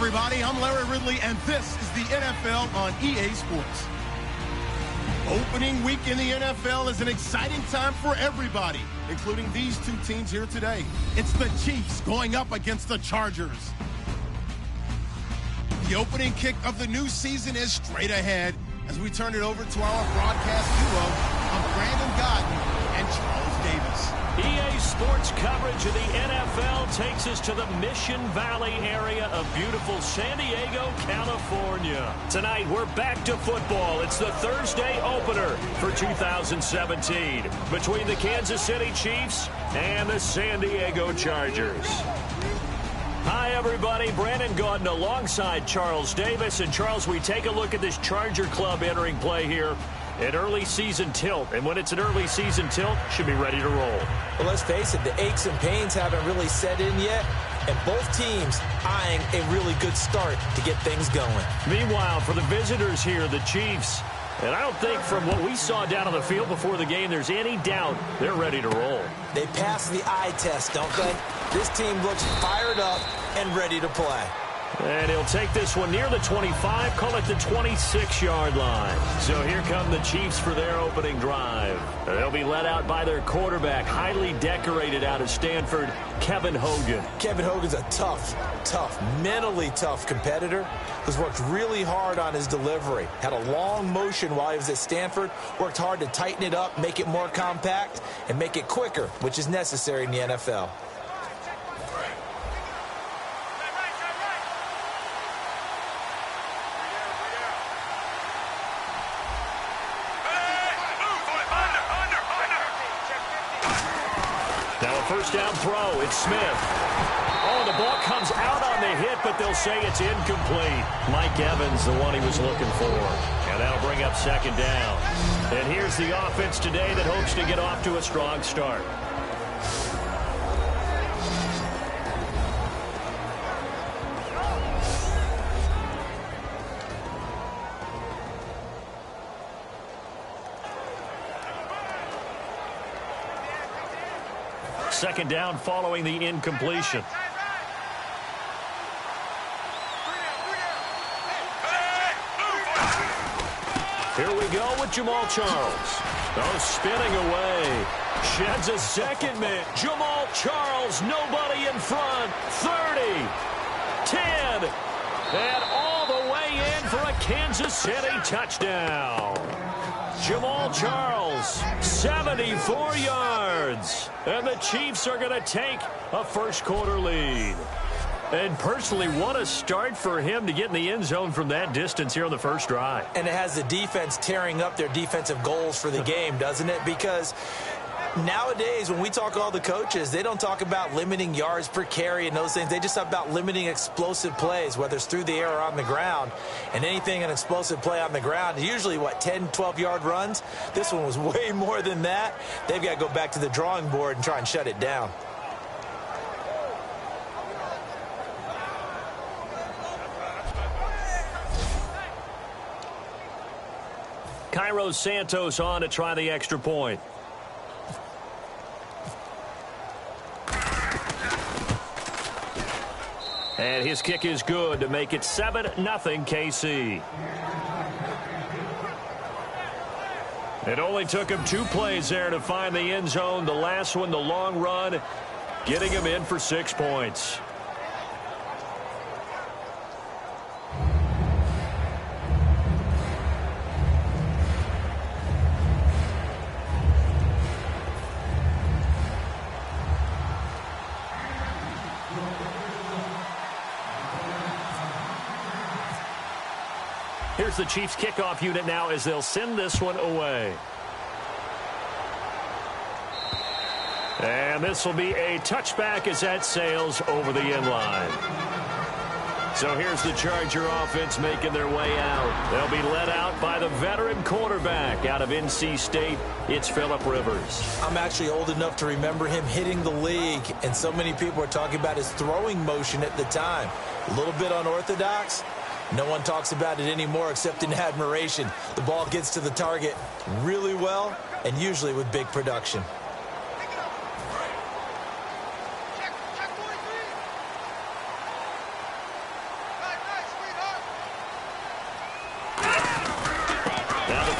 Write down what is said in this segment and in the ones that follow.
everybody. I'm Larry Ridley, and this is the NFL on EA Sports. Opening week in the NFL is an exciting time for everybody, including these two teams here today. It's the Chiefs going up against the Chargers. The opening kick of the new season is straight ahead as we turn it over to our broadcast duo of Brandon Godden and Charles Davis. EA Sports coverage of the NFL takes us to the Mission Valley area of beautiful San Diego, California. Tonight, we're back to football. It's the Thursday opener for 2017 between the Kansas City Chiefs and the San Diego Chargers. Hi, everybody. Brandon Gaudin alongside Charles Davis. And, Charles, we take a look at this Charger club entering play here. An early season tilt, and when it's an early season tilt, should be ready to roll. Well, let's face it, the aches and pains haven't really set in yet, and both teams eyeing a really good start to get things going. Meanwhile, for the visitors here, the Chiefs, and I don't think from what we saw down on the field before the game, there's any doubt they're ready to roll. They passed the eye test, don't they? This team looks fired up and ready to play. And he'll take this one near the 25, call it the 26-yard line. So here come the Chiefs for their opening drive. They'll be led out by their quarterback, highly decorated out of Stanford, Kevin Hogan. Kevin Hogan's a tough, mentally tough competitor who's worked really hard on his delivery. Had a long motion while he was at Stanford, worked hard to tighten it up, make it more compact, and make it quicker, which is necessary in the NFL. First down throw, it's Smith. Oh, the ball comes out on the hit, but they'll say it's incomplete. Mike Evans, the one he was looking for. And that'll bring up second down. And here's the offense today that hopes to get off to a strong start. Second down following the incompletion. Here we go with Jamal Charles. Oh, spinning away. Sheds a second man. Jamal Charles, nobody in front. 30, 10, and all the way in for a Kansas City touchdown. Jamal Charles, 74 yards. And the Chiefs are going to take a first-quarter lead. And personally, what a start for him to get in the end zone from that distance here on the first drive. And it has the defense tearing up their defensive goals for the game, doesn't it? Because nowadays, when we talk to all the coaches, they don't talk about limiting yards per carry and those things. They just talk about limiting explosive plays, whether it's through the air or on the ground. And anything an explosive play on the ground, usually, 10, 12-yard runs? This one was way more than that. They've got to go back to the drawing board and try and shut it down. Cairo Santos on to try the extra point. And his kick is good to make it 7-0 KC. It only took him 2 plays there to find the end zone. The last one, the long run, getting him in for 6 points. Here's the Chiefs kickoff unit now as they'll send this one away. And this will be a touchback as that sails over the end line. So here's the Charger offense making their way out. They'll be led out by the veteran quarterback out of NC State. It's Phillip Rivers. I'm actually old enough to remember him hitting the league, and so many people are talking about his throwing motion at the time. A little bit unorthodox. No one talks about it anymore except in admiration. The ball gets to the target really well and usually with big production.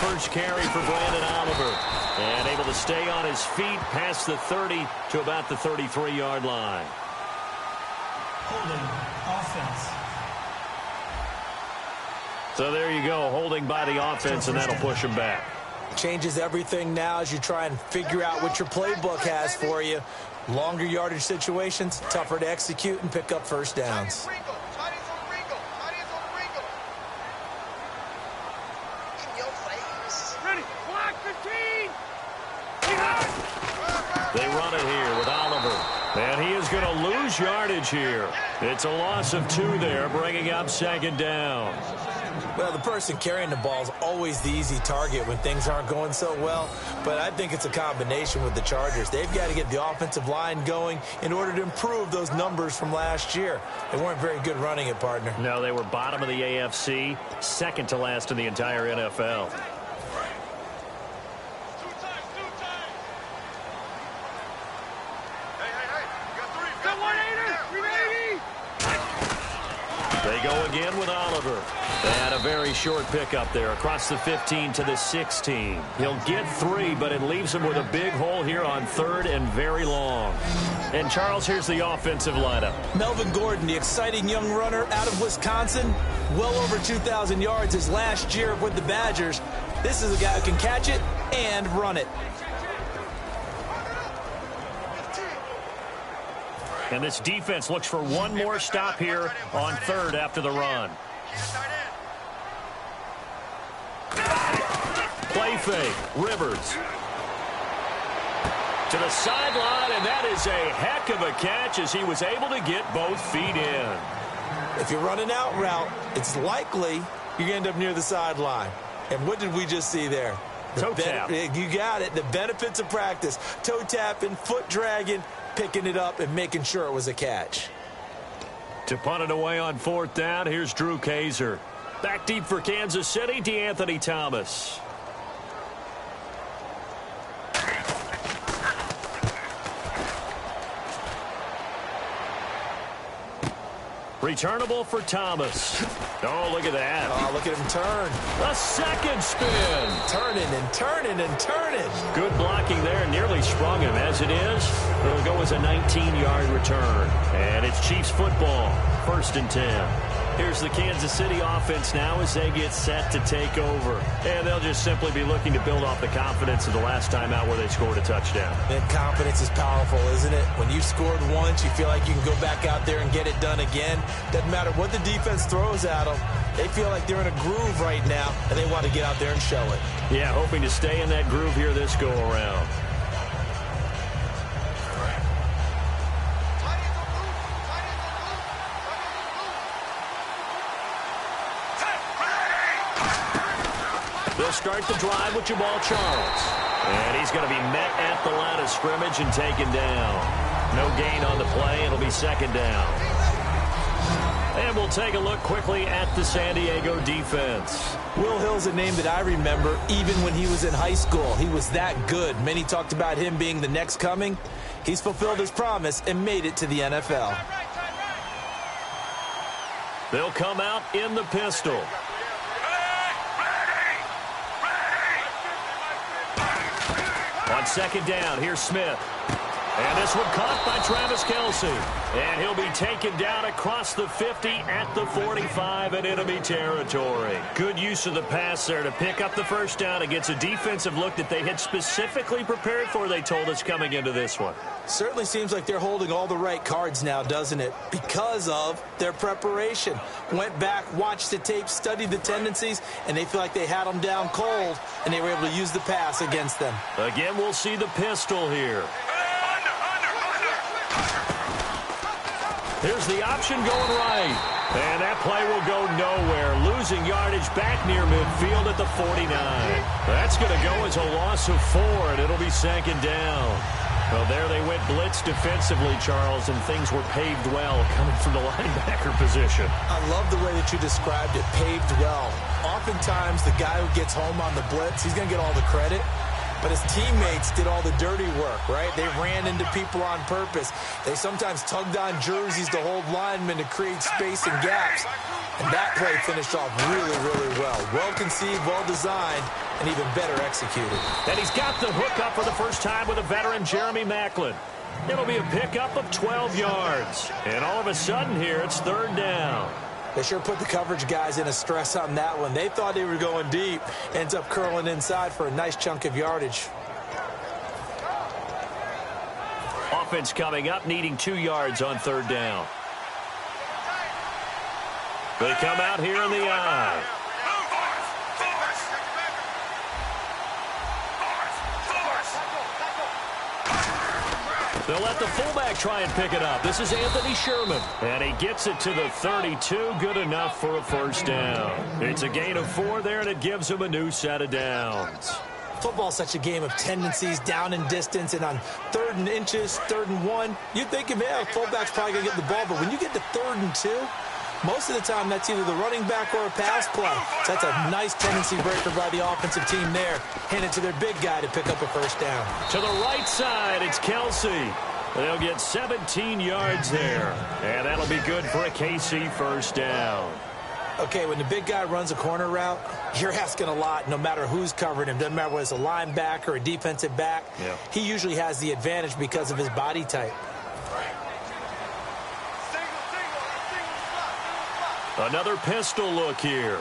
first carry for Brandon Oliver. And able to stay on his feet past the 30 to about the 33-yard line. Holding offense. So there you go, holding by the offense, and that'll push him back. Changes everything now as you try and figure out what your playbook has for you. Longer yardage situations, tougher to execute and pick up first downs. They run it here with Oliver. And he is going to lose yardage here. It's a loss of 2 there, bringing up second down. Well, the person carrying the ball is always the easy target when things aren't going so well. But I think it's a combination with the Chargers. They've got to get the offensive line going in order to improve those numbers from last year. They weren't very good running it, partner. No, they were bottom of the AFC, second to last in the entire NFL. They go again with Oliver. And a very short pickup there across the 15 to the 16. He'll get 3, but it leaves him with a big hole here on 3rd and very long. And, Charles, here's the offensive lineup. Melvin Gordon, the exciting young runner out of Wisconsin. Well over 2,000 yards his last year with the Badgers. This is a guy who can catch it and run it. And this defense looks for one more stop here on 3rd after the run. Play fake. Rivers. To the sideline, and that is a heck of a catch as he was able to get both feet in. If you're running out route, it's likely you're going to end up near the sideline. And what did we just see there? Toe tap. You got it. The benefits of practice. Toe tapping, foot dragging, picking it up, and making sure it was a catch. To punt it away on 4th down, here's Drew Kaiser. Back deep for Kansas City, DeAnthony Thomas. Returnable for Thomas. Oh, look at that. Oh, look at him turn. A second spin. Turning and turning and turning. Good blocking there. Nearly sprung him. As it is, it'll go as a 19-yard return. And it's Chiefs football. 1st and 10. Here's the Kansas City offense now as they get set to take over. And they'll just simply be looking to build off the confidence of the last time out where they scored a touchdown. And confidence is powerful, isn't it? When you've scored once, you feel like you can go back out there and get it done again. Doesn't matter what the defense throws at them. They feel like they're in a groove right now, and they want to get out there and show it. Yeah, hoping to stay in that groove here this go-around. They'll start the drive with Jamal Charles. And he's going to be met at the line of scrimmage and taken down. No gain on the play. It'll be second down. And we'll take a look quickly at the San Diego defense. Will Hill's a name that I remember even when he was in high school. He was that good. Many talked about him being the next coming. He's fulfilled his promise and made it to the NFL. They'll come out in the pistol. On second down, here's Smith. And this one caught by Travis Kelce. And he'll be taken down across the 50 at the 45 in enemy territory. Good use of the pass there to pick up the first down against a defensive look that they had specifically prepared for, they told us, coming into this one. Certainly seems like they're holding all the right cards now, doesn't it? Because of their preparation. Went back, watched the tape, studied the tendencies, and they feel like they had them down cold, and they were able to use the pass against them. Again, we'll see the pistol here. Here's the option going right. And that play will go nowhere. Losing yardage back near midfield at the 49. That's going to go as a loss of 4, and it'll be second down. Well, there they went blitz defensively, Charles, and things were paved well coming from the linebacker position. I love the way that you described it, paved well. Oftentimes, the guy who gets home on the blitz, he's going to get all the credit. But his teammates did all the dirty work, right? They ran into people on purpose. They sometimes tugged on jerseys to hold linemen to create space and gaps. And that play finished off really, really well. Well conceived, well designed, and even better executed. And he's got the hook up for the first time with a veteran, Jeremy Maclin. It'll be a pickup of 12 yards. And all of a sudden here, it's third down. They sure put the coverage guys in a stress on that one. They thought they were going deep. Ends up curling inside for a nice chunk of yardage. Offense coming up, needing 2 yards on third down. They come out here in the eye. They'll let the fullback try and pick it up. This is Anthony Sherman. And he gets it to the 32. Good enough for a first down. It's a gain of 4 there, and it gives him a new set of downs. Football's such a game of tendencies, down and distance, and on 3rd and inches, 3rd and 1, you'd think, man, fullback's probably going to get the ball. But when you get to 3rd and 2, most of the time that's either the running back or a pass play. So that's a nice tendency breaker by the offensive team there. Hand it to their big guy to pick up a first down. To the right side, it's Kelsey. They'll get 17 yards there. And that'll be good for a KC first down. Okay, when the big guy runs a corner route, you're asking a lot no matter who's covering him. Doesn't matter whether it's a linebacker or a defensive back. Yeah. He usually has the advantage because of his body type. Another pistol look here.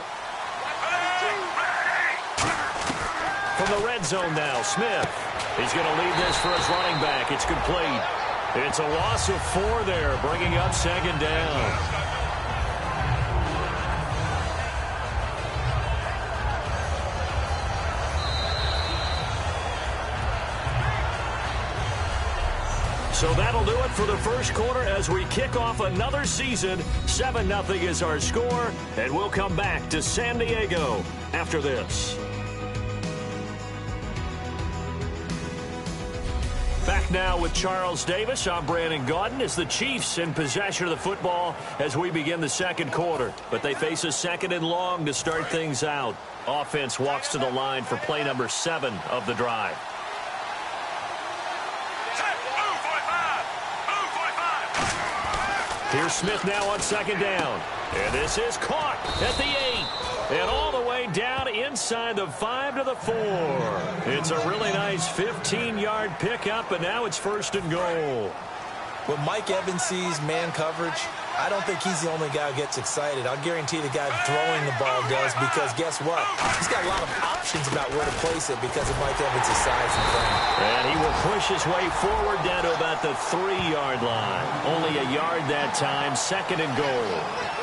From the red zone now, Smith. He's going to lead this for his running back. It's complete. It's a loss of 4 there, bringing up second down. So that'll do it for the first quarter as we kick off another season. 7-0 is our score, and we'll come back to San Diego after this. Back now with Charles Davis. I'm Brandon Gaudin as the Chiefs in possession of the football as we begin the second quarter. But they face a 2nd and long to start things out. Offense walks to the line for play number 7 of the drive. Here's Smith now on 2nd down. And this is caught at the 8. And all the way down inside the 5 to the 4. It's a really nice 15-yard pickup, and now it's 1st and goal. When Mike Evans sees man coverage, I don't think he's the only guy who gets excited. I'll guarantee the guy throwing the ball does, because guess what? He's got a lot of options about where to place it because of Mike Evans' size and frame. And he will push his way forward down to about the 3-yard line. Only a yard that time, 2nd and goal.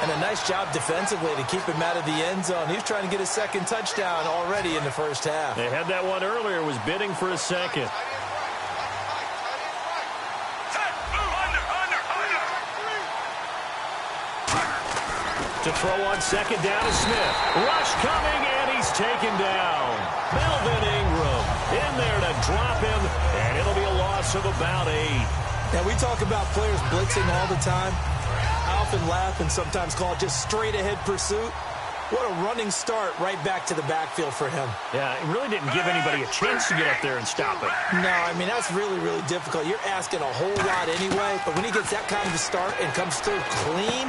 And a nice job defensively to keep him out of the end zone. He was trying to get his 2nd touchdown already in the first half. They had that one earlier, was bidding for a 2nd. To throw on 2nd down to Smith. Rush coming, and he's taken down. Melvin Ingram in there to drop him, and it'll be a loss of about 8. Now, we talk about players blitzing all the time. I often laugh and sometimes call it just straight-ahead pursuit. What a running start right back to the backfield for him. Yeah, it really didn't give anybody a chance to get up there and stop it. No, I mean, that's really, really difficult. You're asking a whole lot anyway, but when he gets that kind of a start and comes through clean,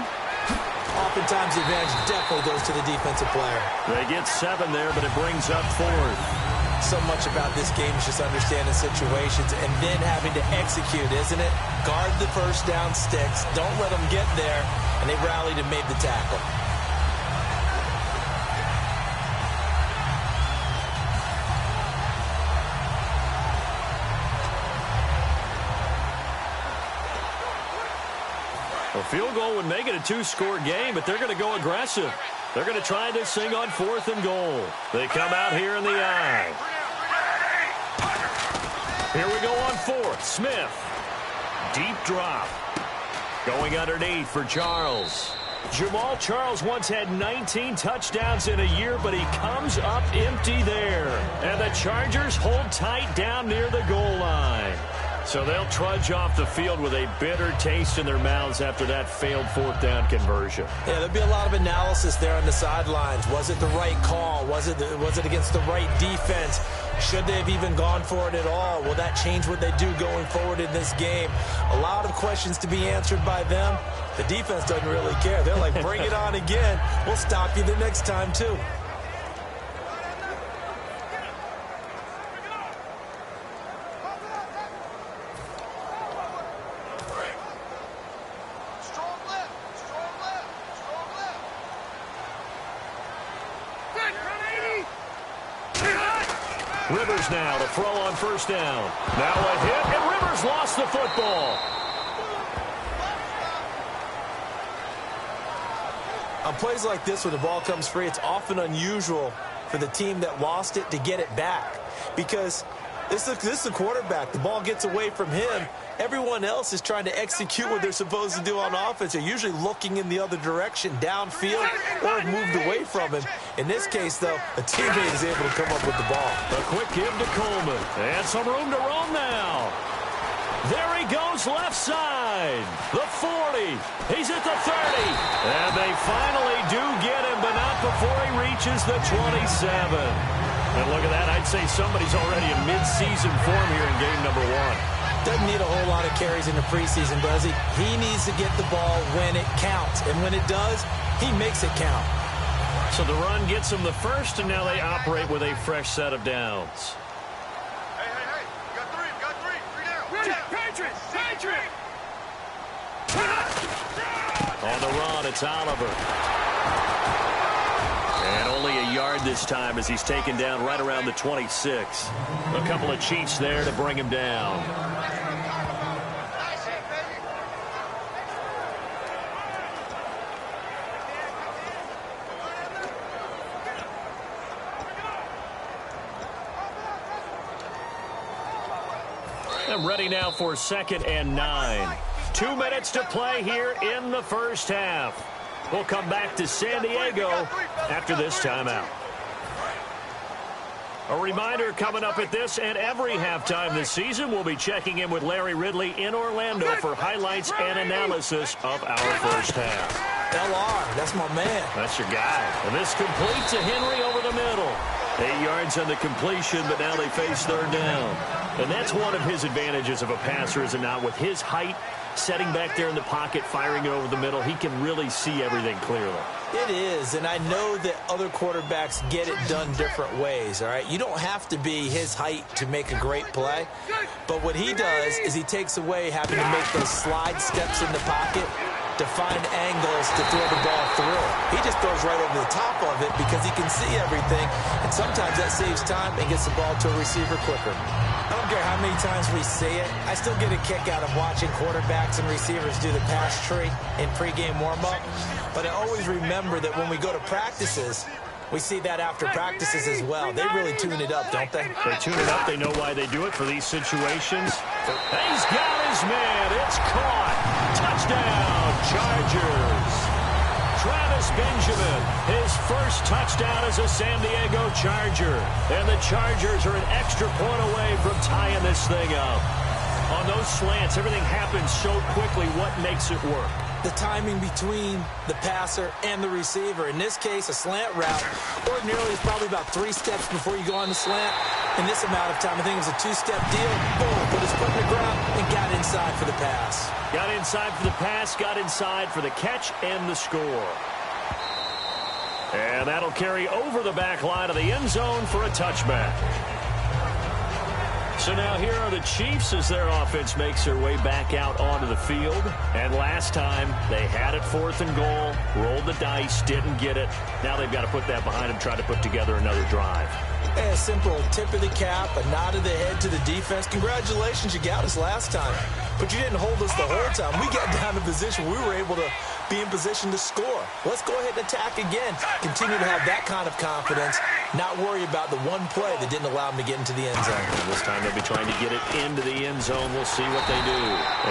oftentimes the advantage definitely goes to the defensive player. They get 7 there, but it brings up 4th. So much about this game is just understanding situations and then having to execute, isn't it? Guard the first down sticks. Don't let them get there. And they rallied and made the tackle. A field goal would make it a 2-score game, but they're going to go aggressive. They're going to try this thing on 4th and goal. They come out here in the eye. Here we go on 4th. Smith. Deep drop. Going underneath for Charles. Jamal Charles once had 19 touchdowns in a year, but he comes up empty there. And the Chargers hold tight down near the goal line. So they'll trudge off the field with a bitter taste in their mouths after that failed 4th down conversion. Yeah, there'll be a lot of analysis there on the sidelines. Was it the right call? Was it against the right defense? Should they have even gone for it at all? Will that change what they do going forward in this game? A lot of questions to be answered by them. The defense doesn't really care. They're like, bring it on again. We'll stop you the next time, too. Rivers now to throw on first down. Now a hit, and Rivers lost the football. On plays like this, when the ball comes free, it's often unusual for the team that lost it to get it back. Because this is a quarterback. The ball gets away from him. Everyone else is trying to execute what they're supposed to do on offense. They're usually looking in the other direction, downfield, or moved away from him. In this case, though, a teammate is able to come up with the ball. A quick give to Coleman. And some room to roam now. There he goes left side. The 40. He's at the 30. And they finally do get him, but not before he reaches the 27. And look at that. I'd say somebody's already in mid-season form here in game number 1. Doesn't need a whole lot of carries in the preseason, does he? He needs to get the ball when it counts. And when it does, he makes it count. So the run gets him the first, and now they operate with a fresh set of downs. Hey. You got three. Three down. Patriots. On the run, it's Oliver. And only a yard this time as he's taken down right around the 26. A couple of cheats there to bring him down. I'm ready now for 2nd and 9. 2 minutes to play here in the first half. We'll come back to San Diego after this timeout. A reminder coming up at this and every halftime this season, we'll be checking in with Larry Ridley in Orlando for highlights and analysis of our first half. LR, that's my man. That's your guy. And this complete to Henry over the middle. 8 yards on the completion, but now they face 3rd down. And that's one of his advantages of a passer, is it not? With his height, setting back there in the pocket, firing it over the middle, he can really see everything clearly. It is, and I know that other quarterbacks get it done different ways, all right? You don't have to be his height to make a great play, but what he does is he takes away having to make those slide steps in the pocket to find angles to throw the ball through. He just throws right over the top of it because he can see everything, and sometimes that saves time and gets the ball to a receiver quicker. I don't care how many times we see it. I still get a kick out of watching quarterbacks and receivers do the pass tree in pregame warm-up. But I always remember that when we go to practices, we see that after practices as well. They really tune it up, don't they? They tune it up. They know why they do it for these situations. He's got his man. It's caught. Touchdown, Chargers. Travis Benjamin, his first touchdown as a San Diego Charger. And the Chargers are an extra point away from tying this thing up. On those slants, everything happens so quickly. What makes it work? The timing between the passer and the receiver. In this case, a slant route ordinarily is probably about 3 steps before you go on the slant. In this amount of time, I think it was a 2-step deal. Boom, put his foot in the ground and got inside for the pass. Got inside for the pass, got inside for the catch and the score. And that'll carry over the back line of the end zone for a touchback. So now here are the Chiefs as their offense makes their way back out onto the field. And last time, they had it 4th and goal, rolled the dice, didn't get it. Now they've got to put that behind them, try to put together another drive. A simple tip of the cap, a nod of the head to the defense. Congratulations, you got us last time. But you didn't hold us the whole time. We got down to position. We were able to be in position to score. Let's go ahead and attack again. Continue to have that kind of confidence. Not worry about the one play that didn't allow them to get into the end zone. And this time they'll be trying to get it into the end zone. We'll see what they do.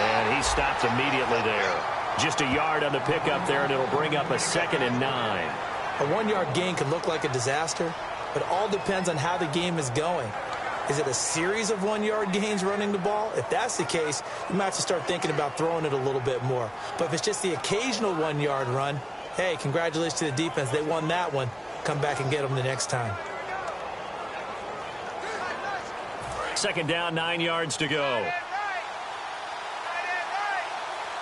And he stopped immediately there. Just a yard on the pickup there, and it'll bring up a 2nd and 9. A 1-yard gain could look like a disaster, but all depends on how the game is going. Is it a series of 1-yard gains running the ball? If that's the case, you might have to start thinking about throwing it a little bit more. But if it's just the occasional 1-yard run, hey, congratulations to the defense. They won that one. Come back and get them the next time. 2nd down, 9 yards to go.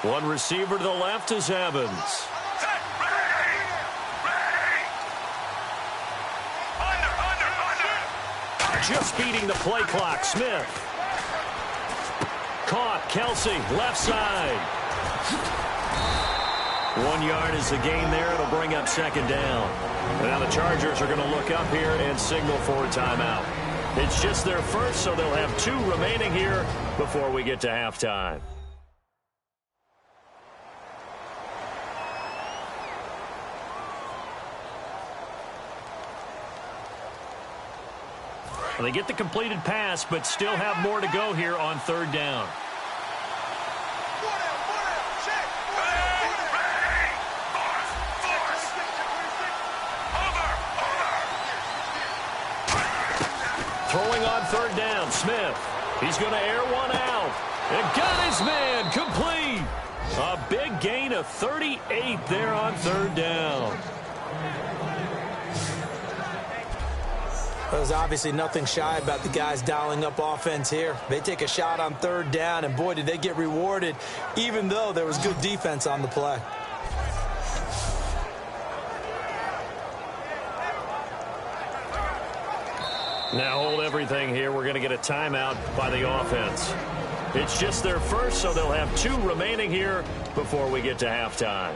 One receiver to the left is Evans. Just beating the play clock. Smith. Caught. Kelsey, left side. 1 yard is the gain there. It'll bring up 2nd down. And now the Chargers are going to look up here and signal for a timeout. It's just their first, so they'll have 2 remaining here before we get to halftime. Well, they get the completed pass, but still have more to go here on 3rd down. Throwing on 3rd down, Smith. He's going to air one out. And got his man complete. A big gain of 38 there on 3rd down. There's obviously nothing shy about the guys dialing up offense here. They take a shot on 3rd down, and boy, did they get rewarded, even though there was good defense on the play. Now hold everything here. We're going to get a timeout by the offense. It's just their first, so they'll have 2 remaining here before we get to halftime.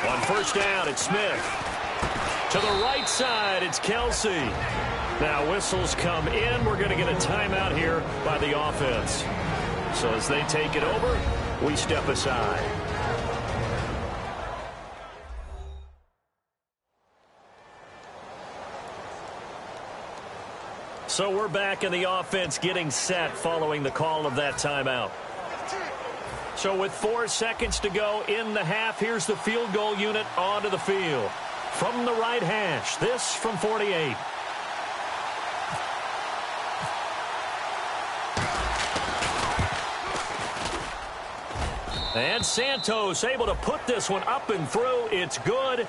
On 1st down, it's Smith. To the right side, it's Kelsey. Now whistles come in. We're going to get a timeout here by the offense. So as they take it over, we step aside. So we're back in the offense getting set following the call of that timeout. So with 4 seconds to go in the half, here's the field goal unit onto the field. From the right hash, this from 48. And Santos able to put this one up and through. It's good.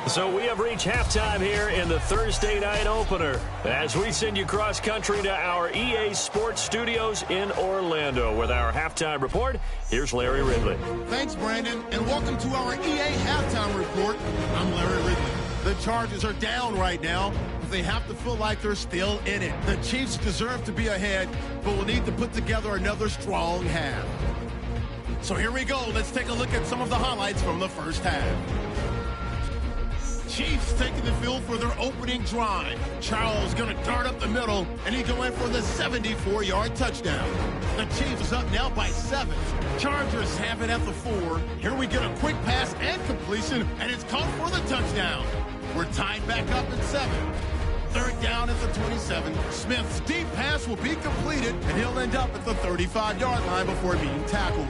So we have reached halftime here in the Thursday night opener as we send you cross country to our EA Sports Studios in Orlando with our halftime report. Here's Larry Ridley. Thanks, Brandon, and welcome to our EA halftime report. I'm Larry Ridley. The Chargers are down right now, but they have to feel like they're still in it. The Chiefs deserve to be ahead, but will need to put together another strong half. So here we go. Let's take a look at some of the highlights from the first half. Chiefs taking the field for their opening drive. Charles going to dart up the middle, and he going for the 74-yard touchdown. The Chiefs up now by 7. Chargers have it at the 4. Here we get a quick pass and completion, and it's caught for the touchdown. We're tied back up at 7. 3rd down at the 27. Smith's deep pass will be completed, and he'll end up at the 35-yard line before being tackled.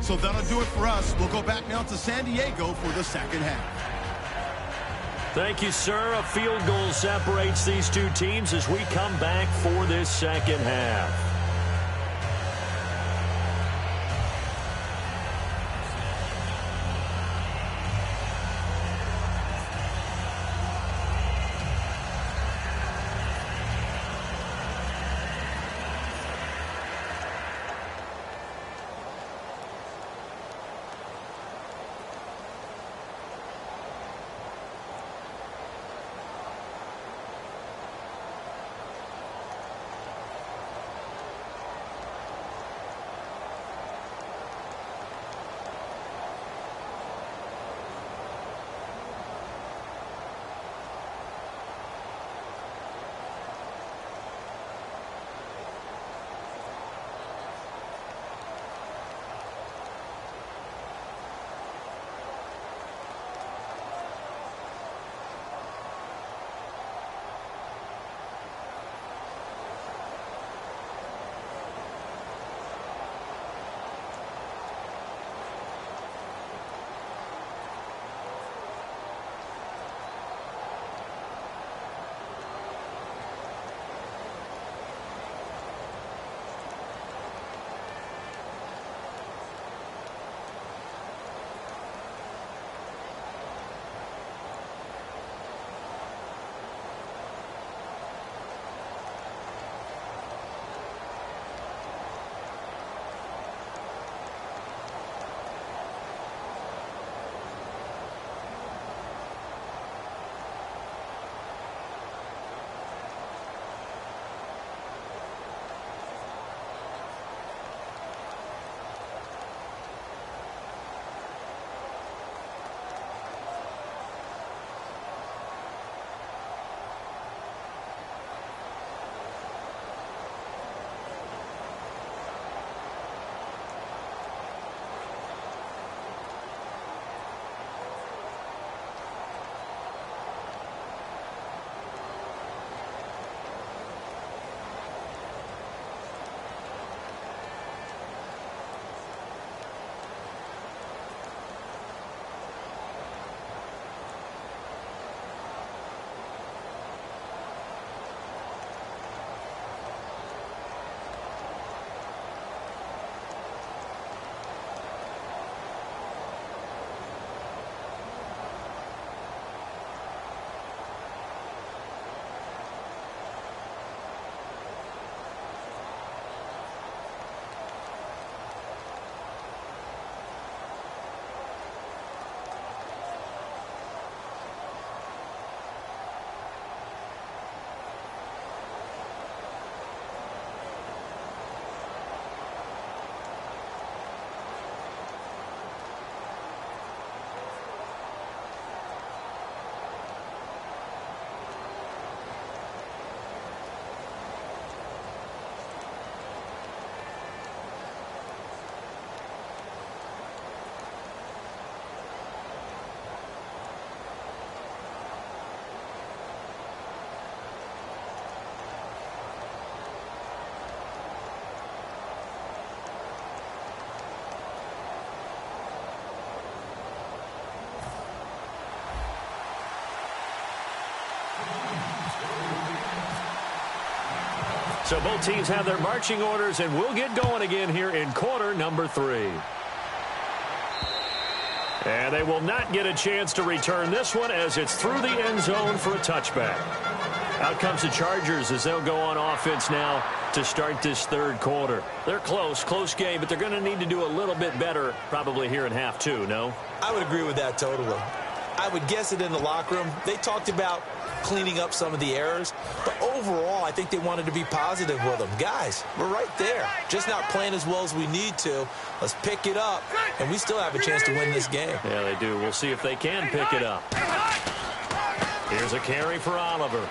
So that'll do it for us. We'll go back now to San Diego for the second half. Thank you, sir. A field goal separates these 2 teams as we come back for this second half. So both teams have their marching orders, and we'll get going again here in quarter number 3. And they will not get a chance to return this one as it's through the end zone for a touchback. Out comes the Chargers as they'll go on offense now to start this third quarter. They're close game, but they're going to need to do a little bit better probably here in half 2, no? I would agree with that totally. I would guess it in the locker room. They talked about cleaning up some of the errors, but overall, I think they wanted to be positive with them. Guys, we're right there. Just not playing as well as we need to. Let's pick it up, and we still have a chance to win this game. Yeah, they do. We'll see if they can pick it up. Here's a carry for Oliver.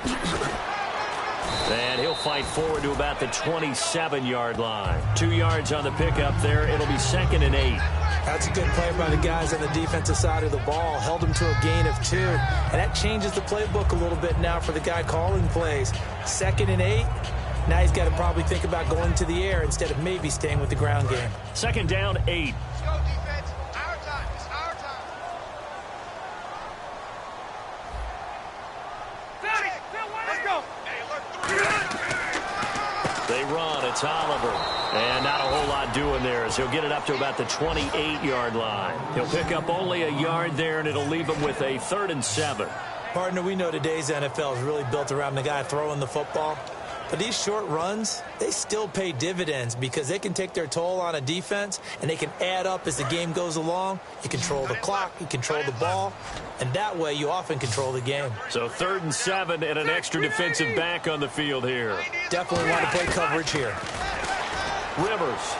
And he'll fight forward to about the 27-yard line. 2 yards on the pickup there. It'll be 2nd and 8. That's a good play by the guys on the defensive side of the ball. Held him to a gain of 2. And that changes the playbook a little bit now for the guy calling plays. 2nd and 8. Now he's got to probably think about going to the air instead of maybe staying with the ground game. 2nd down, 8. Let's go, defense. Our time. It's our time. Let's go. They run. It's Oliver. And not a whole lot doing there as he'll get it up to about the 28-yard line. He'll pick up only a yard there, and it'll leave him with a 3rd and 7. Partner, we know today's NFL is really built around the guy throwing the football. But these short runs, they still pay dividends because they can take their toll on a defense, and they can add up as the game goes along. You control the clock, you control the ball, and that way you often control the game. So 3rd and 7 and an extra defensive back on the field here. Definitely want to play coverage here. Rivers.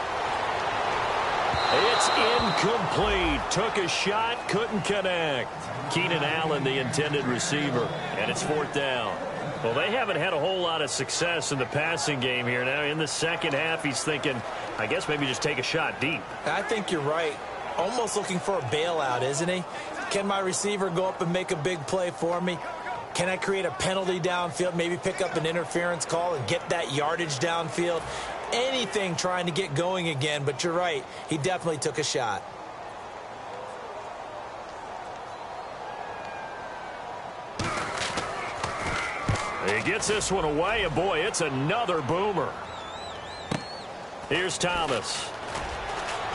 It's incomplete. Took a shot, couldn't connect. Keenan Allen, the intended receiver, and it's 4th down. Well, they haven't had a whole lot of success in the passing game here. Now, in the second half, he's thinking, I guess maybe just take a shot deep. I think you're right. Almost looking for a bailout, isn't he? Can my receiver go up and make a big play for me? Can I create a penalty downfield, maybe pick up an interference call and get that yardage downfield? Anything trying to get going again, but you're right. He definitely took a shot. He gets this one away, and boy, it's another boomer. Here's Thomas.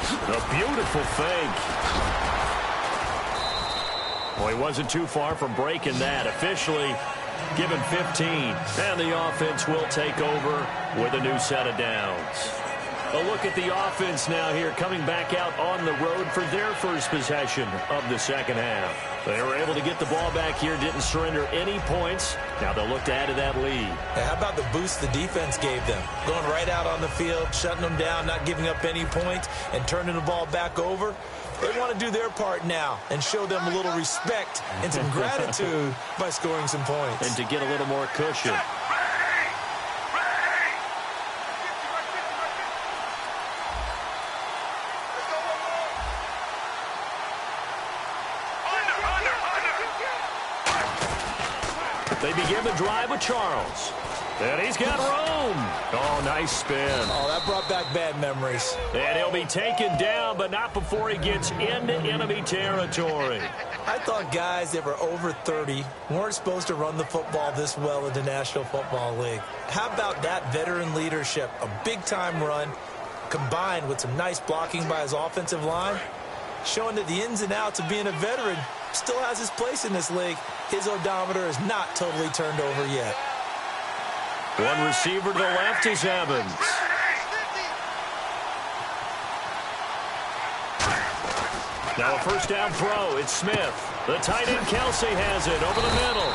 A beautiful fake. Well, he wasn't too far from breaking that. Officially given 15. And the offense will take over with a new set of downs. A look at the offense now here, coming back out on the road for their first possession of the second half. They were able to get the ball back here, didn't surrender any points. Now they'll look to add to that lead. How about the boost the defense gave them? Going right out on the field, shutting them down, not giving up any points, and turning the ball back over. They want to do their part now and show them a little respect and some gratitude by scoring some points. And to get a little more cushion. They begin the drive with Charles. And he's got room. Oh, nice spin. Oh, that brought back bad memories. And he'll be taken down, but not before he gets into enemy territory. I thought guys that were over 30 weren't supposed to run the football this well in the National Football League. How about that veteran leadership? A big-time run combined with some nice blocking by his offensive line, showing that the ins and outs of being a veteran still has his place in this league. His odometer is not totally turned over yet. One receiver to the left is Evans. Now a first down throw. It's Smith. The tight end Kelsey has it over the middle.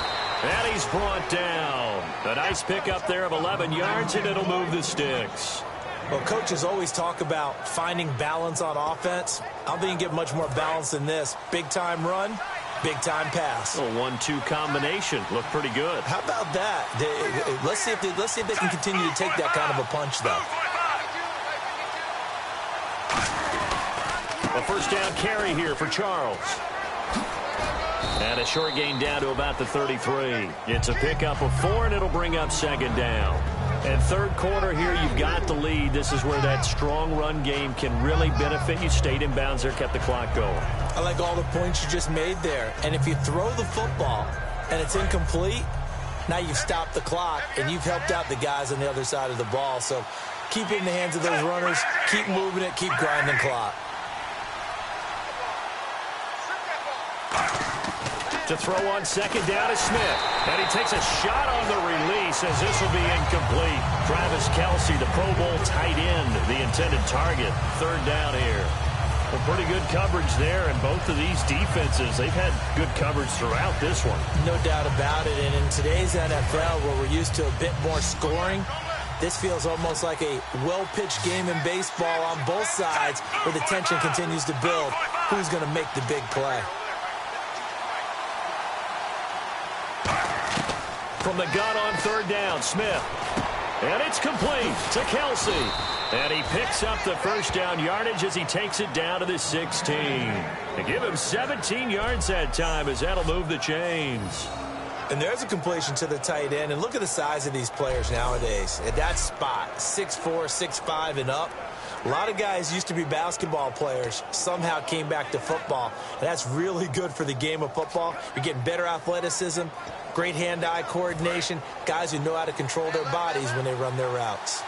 And he's brought down. A nice pickup there of 11 yards, and it'll move the sticks. Well, coaches always talk about finding balance on offense. I don't think you get much more balance than this. Big-time run, big-time pass. A 1-2 combination. Looked pretty good. How about that? Let's see if they can continue to take that kind of a punch, though. A first down carry here for Charles. And a short gain down to about the 33. It's a pickup of 4, and it'll bring up second down. And third quarter here, you've got the lead. This is where that strong run game can really benefit you. Stayed in bounds there, kept the clock going. I like all the points you just made there. And if you throw the football and it's incomplete, Now you've stopped the clock, and you've helped out the guys on the other side of the ball. So keep it in the hands of those runners. Keep moving it. Keep grinding the clock. To throw on second down is Smith. And he takes a shot on the release as this will be incomplete. Travis Kelce, the Pro Bowl tight end, the intended target. Third down here. Well, pretty good coverage there, and both of these defenses, they've had good coverage throughout this one. No doubt about it. And in today's NFL, where we're used to a bit more scoring, this feels almost like a well-pitched game in baseball on both sides, where the tension continues to build. Who's going to make the big play? From the gun on third down, Smith. And it's complete to Kelce. And he picks up the first down yardage as he takes it down to the 16. They give him 17 yards that time as that'll move the chains. And there's a completion to the tight end. And look at the size of these players nowadays. At that spot, 6'4", 6'5", and up. A lot of guys used to be basketball players, somehow came back to football. And that's really good for the game of football. You're getting better athleticism, great hand-eye coordination, guys who know how to control their bodies when they run their routes.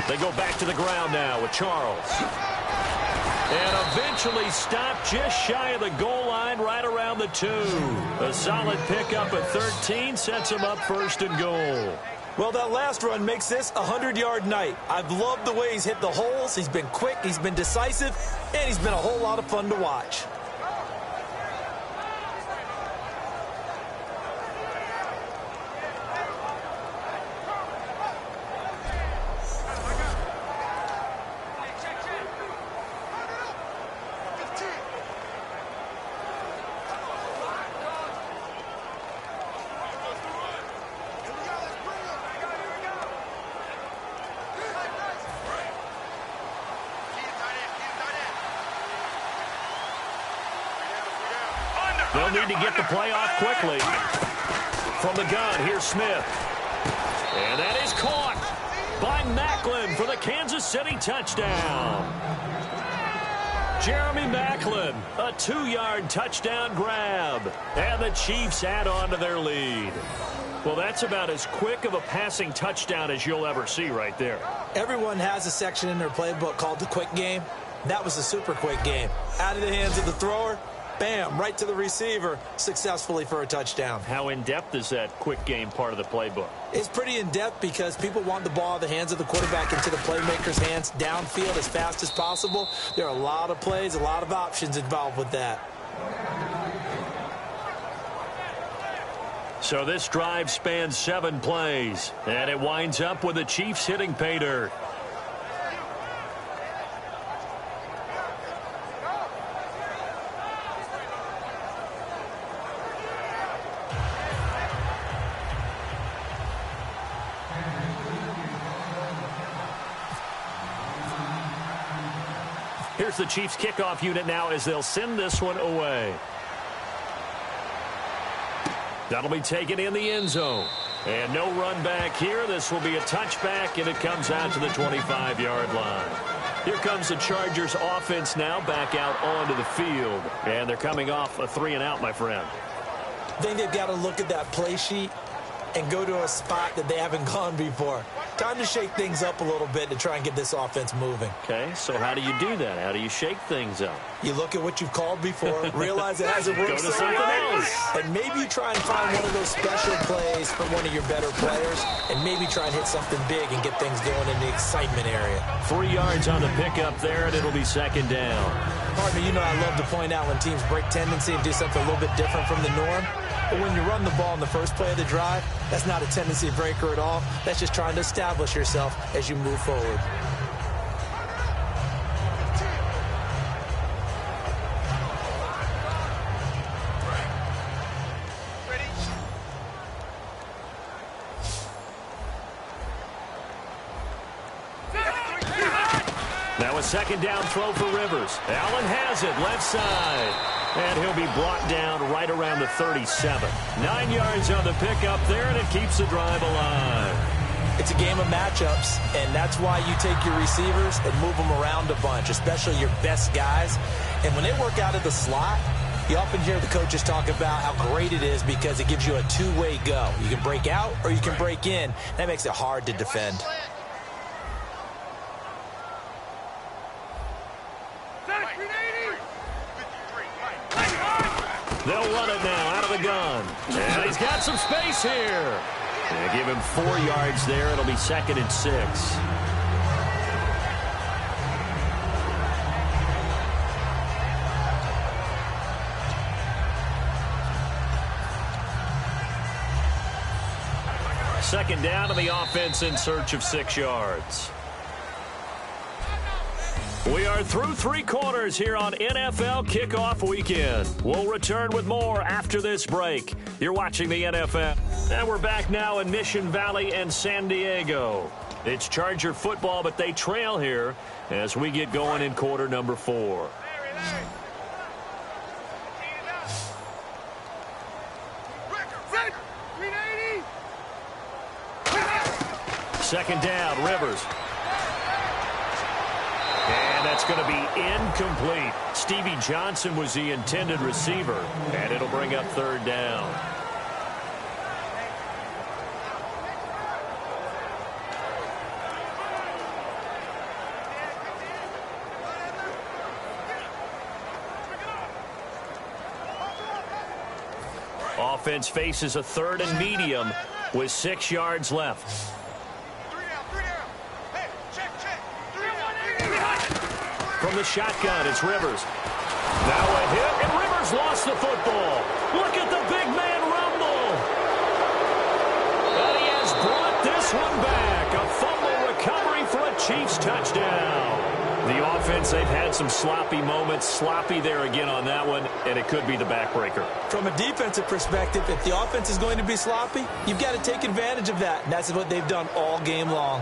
They go back to the ground now with Charles. And eventually stopped just shy of the goal line right around the 2. A solid pickup at 13 sets him up first and goal. Well, that last run makes this a 100-yard night. I've loved the way he's hit the holes. He's been quick, he's been decisive, and he's been a whole lot of fun to watch. They'll need to get the play off quickly. From the gun, here's Smith. And that is caught by Maclin for the Kansas City touchdown. Jeremy Maclin, a 2-yard touchdown grab. And the Chiefs add on to their lead. Well, that's about as quick of a passing touchdown as you'll ever see right there. Everyone has a section in their playbook called the quick game. That was a super quick game. Out of the hands of the thrower, bam, right to the receiver, successfully for a touchdown. How in-depth is that quick game part of the playbook? It's pretty in-depth because people want the ball out of the hands of the quarterback into the playmaker's hands downfield as fast as possible. There are a lot of plays, a lot of options involved with that. So this drive spans 7 plays, and it winds up with the Chiefs hitting pay dirt. Here's the Chiefs kickoff unit now as they'll send this one away. That'll be taken in the end zone. And no run back here. This will be a touchback, and it comes out to the 25-yard line. Here comes the Chargers offense now back out onto the field. And they're coming off a 3-and-out, my friend. I think they've got to look at that play sheet and go to a spot that they haven't gone before. Time to shake things up a little bit to try and get this offense moving. Okay, so how do you do that? How do you shake things up? You look at what you've called before, realize it hasn't worked so well, and maybe you try and find one of those special plays from one of your better players, and maybe try and hit something big and get things going in the excitement area. 3 yards on the pickup there, and it'll be second down. Partner, you know I love to point out when teams break tendency and do something a little bit different from the norm. But when you run the ball in the first play of the drive, that's not a tendency breaker at all. That's just trying to establish yourself as you move forward. Now a second down throw for Rivers. Allen has it left side. And he'll be brought down right around the 37. 9 yards on the pickup there, and it keeps the drive alive. It's a game of matchups, and that's why you take your receivers and move them around a bunch, especially your best guys. And when they work out of the slot, You often hear the coaches talk about how great it is because it gives you a two-way go. You can break out or you can break in. That makes it hard to defend. They'll run it now out of the gun. And he's got some space here. They give him 4 yards there. It'll be 2nd and 6. Second down to the offense in search of 6 yards. We are through 3 quarters here on NFL Kickoff Weekend. We'll return with more after this break. You're watching the NFL. And we're back now in Mission Valley and San Diego. It's Charger football, but they trail here as we get going in quarter number 4. Second down, Rivers. And that's going to be incomplete. Stevie Johnson was the intended receiver, and it'll bring up 3rd down. Offense faces a 3rd and medium with 6 yards left. From the shotgun, it's Rivers. Now a hit, and Rivers lost the football. Look at the big man rumble. And he has brought this one back. A fumble recovery for a Chiefs touchdown. The offense, they've had some sloppy moments. Sloppy there again on that one, and it could be the backbreaker. From a defensive perspective, if the offense is going to be sloppy, you've got to take advantage of that. And that's what they've done all game long.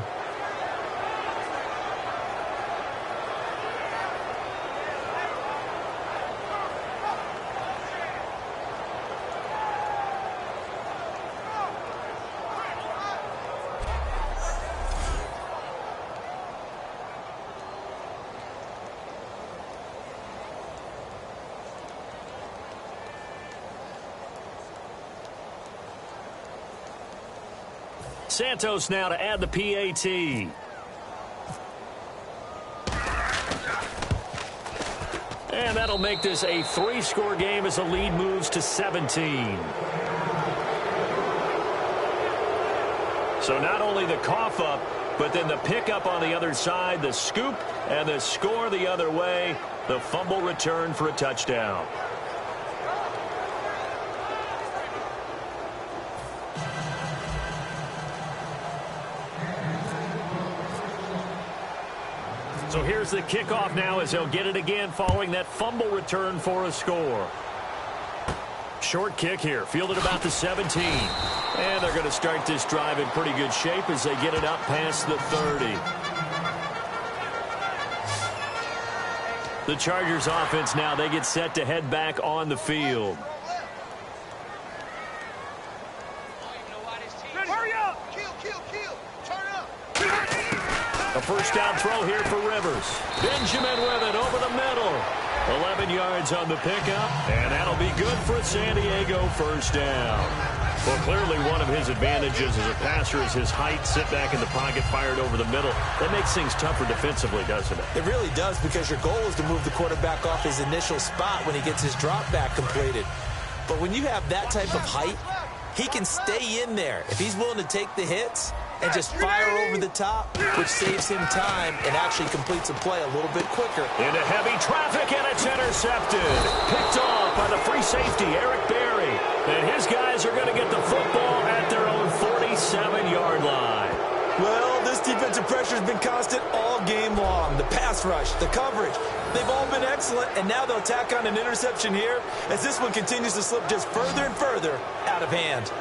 Santos now to add the PAT. And that'll make this a 3-score game as the lead moves to 17. So not only the cough up, but then the pickup on the other side, the scoop, and the score the other way. The fumble return for a touchdown. So here's the kickoff now as they'll get it again following that fumble return for a score. Short kick here, fielded about the 17. And they're going to start this drive in pretty good shape as they get it up past the 30. The Chargers offense now, they get set to head back on the field. A first down throw here for Rivers. Benjamin with it over the middle. 11 yards on the pickup, and that'll be good for a San Diego first down. Well, clearly one of his advantages as a passer is his height. Sit back in the pocket, fired over the middle. That makes things tougher defensively, doesn't it? It really does, because your goal is to move the quarterback off his initial spot when he gets his drop back completed. But when you have that type of height, he can stay in there. If he's willing to take the hits and just fire over the top, which saves him time and actually completes a play a little bit quicker. Into heavy traffic, and it's intercepted. Picked off by the free safety, Eric Berry. And his guys are going to get the football at their own 47-yard line. Well, this defensive pressure has been constant all game long. The pass rush, the coverage, they've all been excellent, and now they'll tack on an interception here as this one continues to slip just further and further out of hand.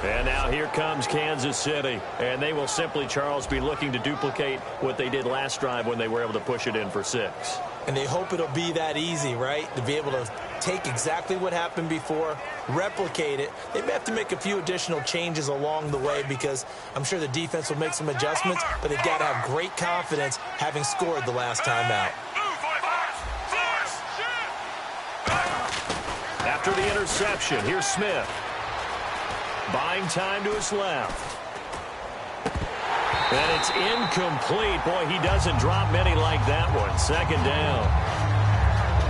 And now here comes Kansas City. And they will simply, Charles, be looking to duplicate what they did last drive when they were able to push it in for 6. And they hope it'll be that easy, right? To be able to take exactly what happened before, replicate it. They may have to make a few additional changes along the way because I'm sure the defense will make some adjustments, but they've got to have great confidence having scored the last time out. After the interception, here's Smith. Buying time to his left. And it's incomplete. Boy, he doesn't drop many like that one. Second down.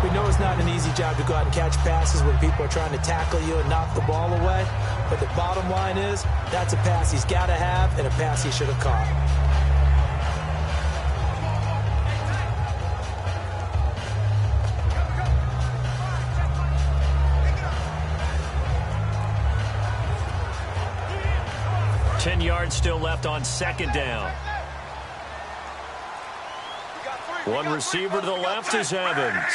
We know it's not an easy job to go out and catch passes when people are trying to tackle you and knock the ball away. But the bottom line is, that's a pass he's got to have and a pass he should have caught. Ten yards still left on second down. One receiver to the left is Evans.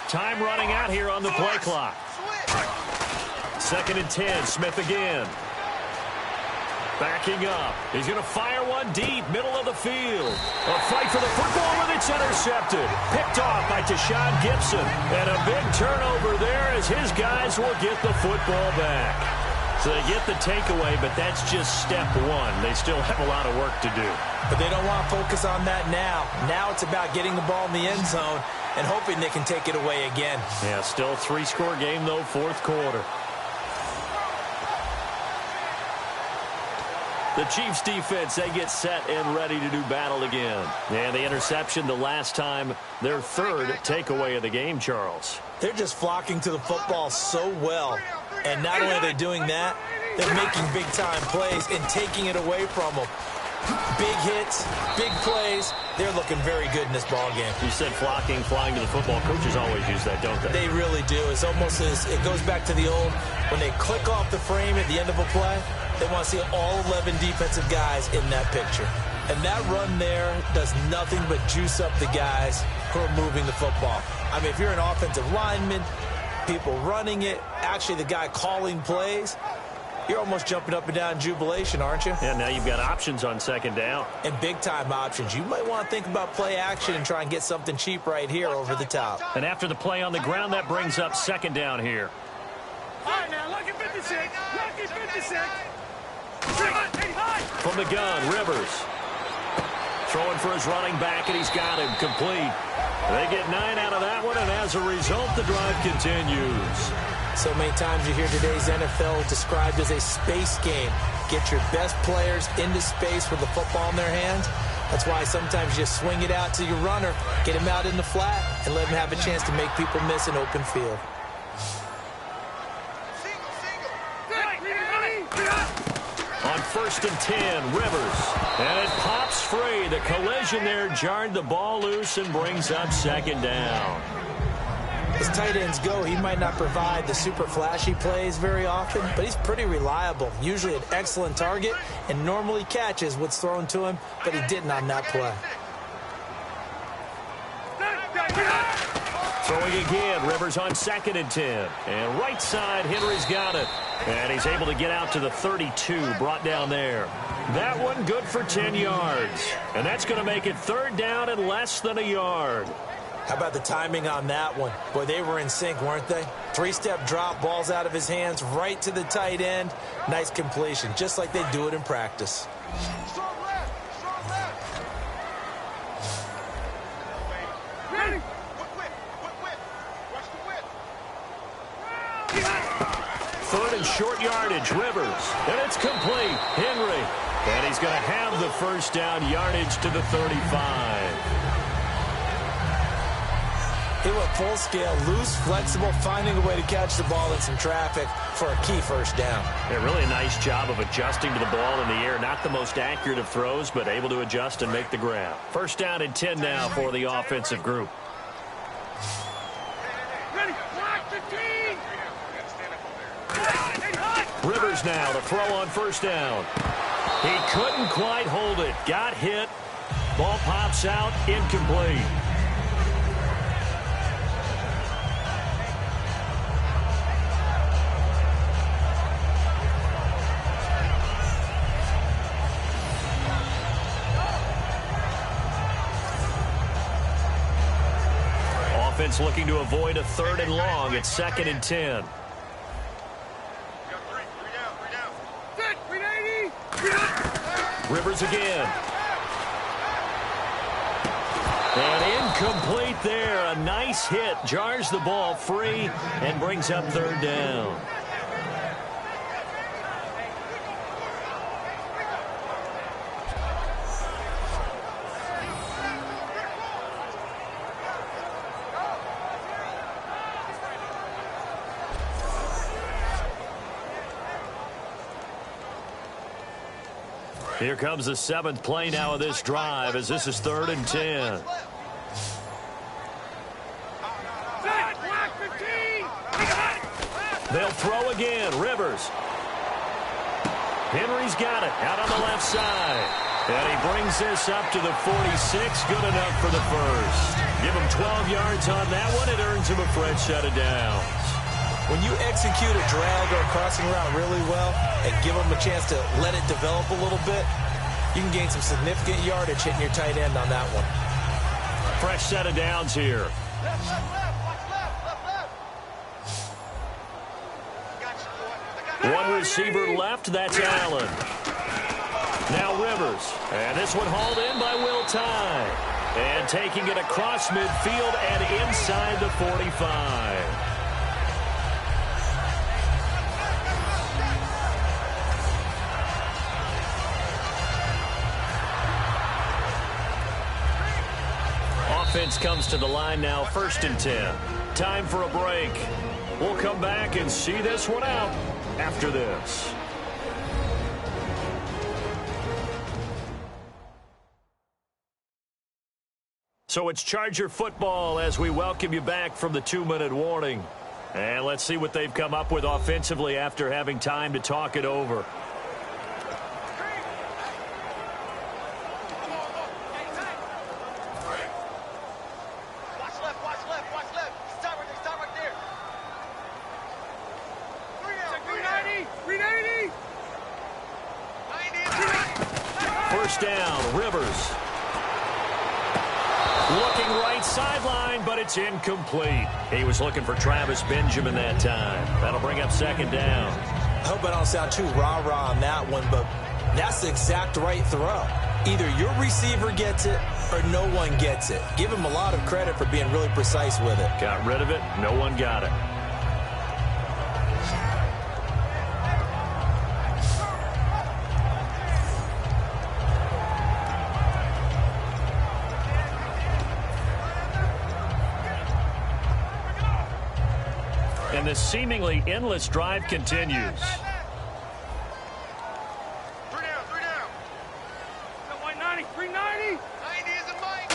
Time running out here on the play clock. 2nd and 10, Smith again. Backing up. He's going to fire one deep, middle of the field. A fight for the football, and it's intercepted. Picked off by Tashawn Gibson. And a big turnover there as his guys will get the football back. So they get the takeaway, but that's just step one. They still have a lot of work to do. But they don't want to focus on that now. Now it's about getting the ball in the end zone and hoping they can take it away again. Yeah, still a 3-score game, though, fourth quarter. The Chiefs defense, they get set and ready to do battle again. And the interception the last time, their third takeaway of the game, Charles. They're just flocking to the football so well. And not only are they doing that, they're making big-time plays and taking it away from them. Big hits, big plays. They're looking very good in this ball game. You said flocking, flying to the football. Coaches always use that, don't they? They really do. It's almost as it goes back to the old, when they click off the frame at the end of a play, they want to see all 11 defensive guys in that picture. And that run there does nothing but juice up the guys who are moving the football. I mean, if you're an offensive lineman, people running it, actually the guy calling plays, you're almost jumping up and down in jubilation, aren't you? Yeah, now you've got options on second down. And big-time options. You might want to think about play action and try and get something cheap right here over the top. And after the play on the ground, that brings up second down here. All right, now, lucky 56. Lucky 56. From the gun, Rivers. Throwing for his running back, and he's got him complete. They get 9 out of that one, and as a result, the drive continues. So many times you hear today's NFL described as a space game. Get your best players into space with the football in their hands. That's why sometimes you swing it out to your runner, get him out in the flat, and let him have a chance to make people miss an open field. On 1st and 10, Rivers. And it pops free. The collision there jarred the ball loose and brings up second down. As tight ends go, he might not provide the super flashy plays very often, but he's pretty reliable. Usually an excellent target and normally catches what's thrown to him, but he didn't on that play. Throwing again, Rivers on 2nd and 10. And right side, Henry's got it. And he's able to get out to the 32, brought down there. That one good for 10 yards. And that's going to make it 3rd down and less than a yard. How about the timing on that one? Boy, they were in sync, weren't they? 3-step drop, balls out of his hands, right to the tight end. Nice completion, just like they do it in practice. Strong left. Strong left. Ready. Quick whip. Quick whip. Watch the whip. 3rd and short yardage, Rivers. And it's complete. Henry. And he's going to have the 1st down yardage to the 35. He went full scale, loose, flexible, finding a way to catch the ball in some traffic for a key 1st down. Yeah, really a nice job of adjusting to the ball in the air. Not the most accurate of throws, but able to adjust and make the grab. 1st down and 10 now for the offensive group. Ready. Lock the team. Rivers now to throw on 1st down. He couldn't quite hold it. Got hit. Ball pops out. Incomplete. offense looking to avoid a 3rd and long. It's 2nd and 10. Rivers again. And incomplete there. A nice hit. Jars the ball free and brings up 3rd down. Here comes the 7th play now of this drive as this is 3rd and 10. They'll throw again. Rivers. Henry's got it out on the left side. And he brings this up to the 46. Good enough for the first. Give him 12 yards on that one. It earns him a fresh set of downs. When you execute a drag or a crossing route really well and give them a chance to let it develop a little bit, you can gain some significant yardage hitting your tight end on that one. Fresh set of downs here. One receiver left, that's Allen. Now Rivers. And this one hauled in by Will Tye. And taking it across midfield and inside the 45. Offense comes to the line now, 1st and 10. Time for a break. We'll come back and see this one out after this. So it's Charger football as we welcome you back from the 2-minute warning. And let's see what they've come up with offensively after having time to talk it over. First down, Rivers. Looking right sideline, but it's incomplete. He was looking for Travis Benjamin that time. That'll bring up 2nd down. I hope I don't sound too rah-rah on that one, but that's the exact right throw. Either your receiver gets it or no one gets it. Give him a lot of credit for being really precise with it. Got rid of it. No one got it. And this seemingly endless drive continues. 3 down. 390. 90 is a mine.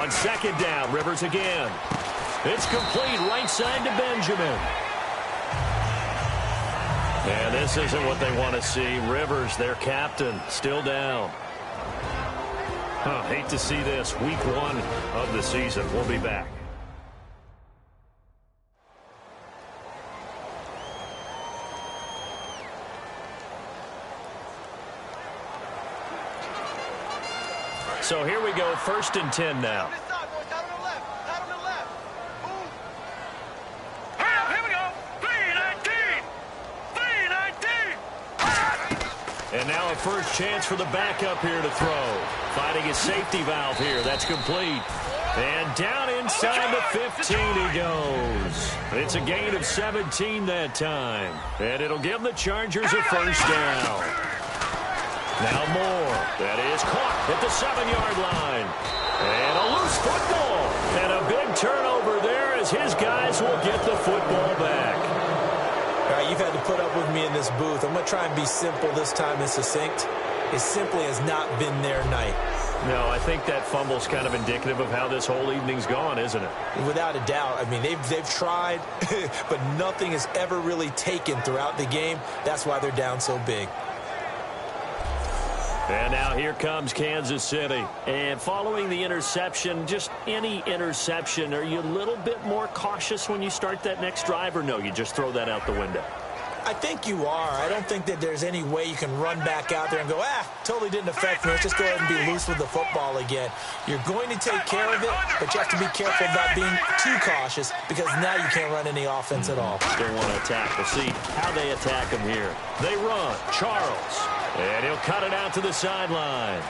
On 2nd down, Rivers again. It's complete right side to Benjamin. And this isn't what they want to see. Rivers, their captain, still down. Hate to see this. Week 1 of the season. We'll be back. So here we go, 1st and 10 now. Here we go. 319. And now a first chance for the backup here to throw. Finding his safety valve here. That's complete. And down inside the 15 he goes. It's a gain of 17 that time. And it'll give the Chargers a first down. Now Moore. That is caught at the 7-yard line. And a loose football. And a big turnover there as his guys will get the football back. All right, you've had to put up with me in this booth. I'm going to try and be simple this time and succinct. It simply has not been their night. No, I think that fumble's kind of indicative of how this whole evening's gone, isn't it? Without a doubt. I mean, they've tried, but nothing has ever really taken throughout the game. That's why they're down so big. And now here comes Kansas City. And following the interception, just any interception, are you a little bit more cautious when you start that next drive, or no, you just throw that out the window? I think you are. I don't think that there's any way you can run back out there and go, totally didn't affect me. Let's just go ahead and be loose with the football again. You're going to take care of it, but you have to be careful about being too cautious because now you can't run any offense at all. Still want to attack. We'll see how they attack him here. They run. Charles. And he'll cut it out to the sideline.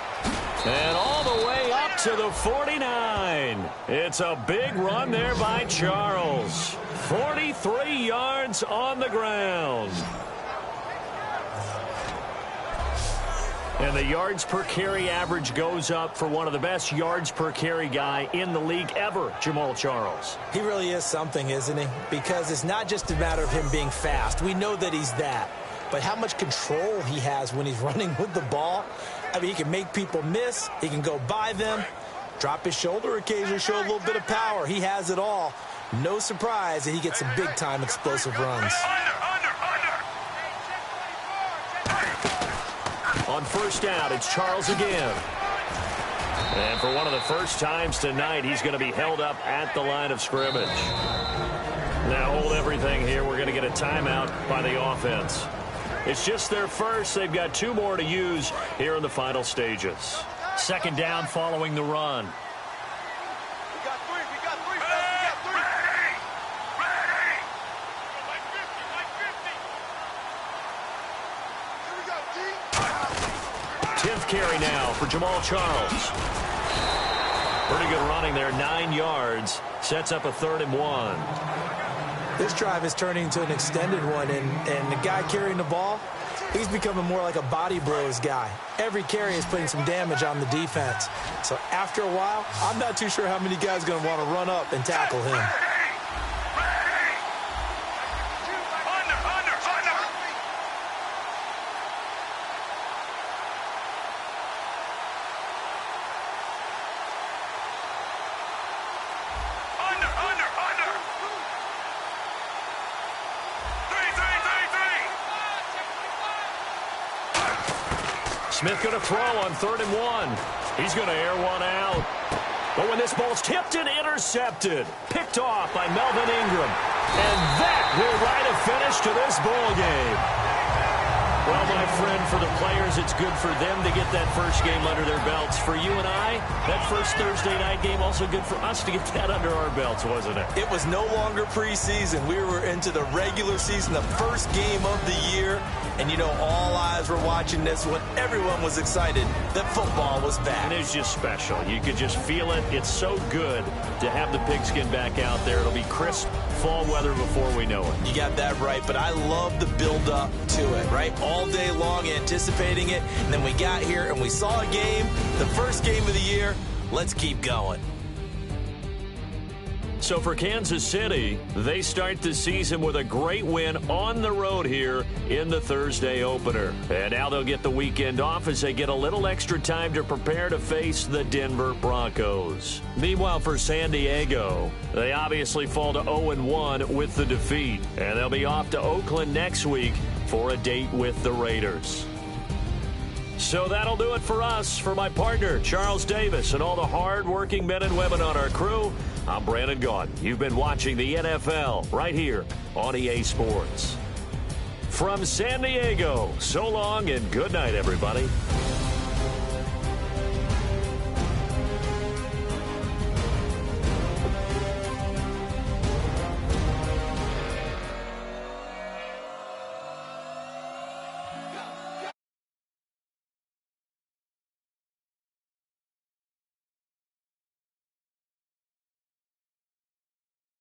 And all the way up to the 49. It's a big run there by Charles. 43 yards on the ground. And the yards per carry average goes up for one of the best yards per carry guy in the league ever, Jamal Charles. He really is something, isn't he? Because it's not just a matter of him being fast. We know that he's that. But how much control he has when he's running with the ball. I mean, he can make people miss. He can go by them, drop his shoulder occasionally, show a little bit of power. He has it all. No surprise that he gets some big-time explosive runs. On first down, it's Charles again. And for one of the first times tonight, he's going to be held up at the line of scrimmage. Now hold everything here. We're going to get a timeout by the offense. It's just their first. They've got 2 more to use here in the final stages. Second down following the run. We got three, Ready! 10th carry now for Jamal Charles. Pretty good running there, 9 yards. Sets up a 3rd and 1. This drive is turning into an extended one, and the guy carrying the ball, he's becoming more like a body blows guy. Every carry is putting some damage on the defense. So after a while, I'm not too sure how many guys are going to want to run up and tackle him. Smith going to throw on 3rd and 1. He's going to air one out. But when this ball's tipped and intercepted, picked off by Melvin Ingram. And that will write a finish to this ball game. Well, my friend, for the players, it's good for them to get that first game under their belts. For you and I, that first Thursday night game also good for us to get that under our belts, wasn't it? It was no longer preseason. We were into the regular season, the first game of the year. And, you know, all eyes were watching this when everyone was excited that football was back. And it's just special. You could just feel it. It's so good to have the pigskin back out there. It'll be crisp fall weather before we know it. You got that right, but I love the build-up to it, right? All day long anticipating it, and then we got here and we saw a game, the first game of the year. Let's keep going. So for Kansas City, they start the season with a great win on the road here in the Thursday opener. And now they'll get the weekend off as they get a little extra time to prepare to face the Denver Broncos. Meanwhile, for San Diego, they obviously fall to 0-1 with the defeat. And they'll be off to Oakland next week for a date with the Raiders. So that'll do it for us. For my partner, Charles Davis, and all the hard-working men and women on our crew, I'm Brandon Gaudin. You've been watching the NFL right here on EA Sports. From San Diego, so long and good night, everybody.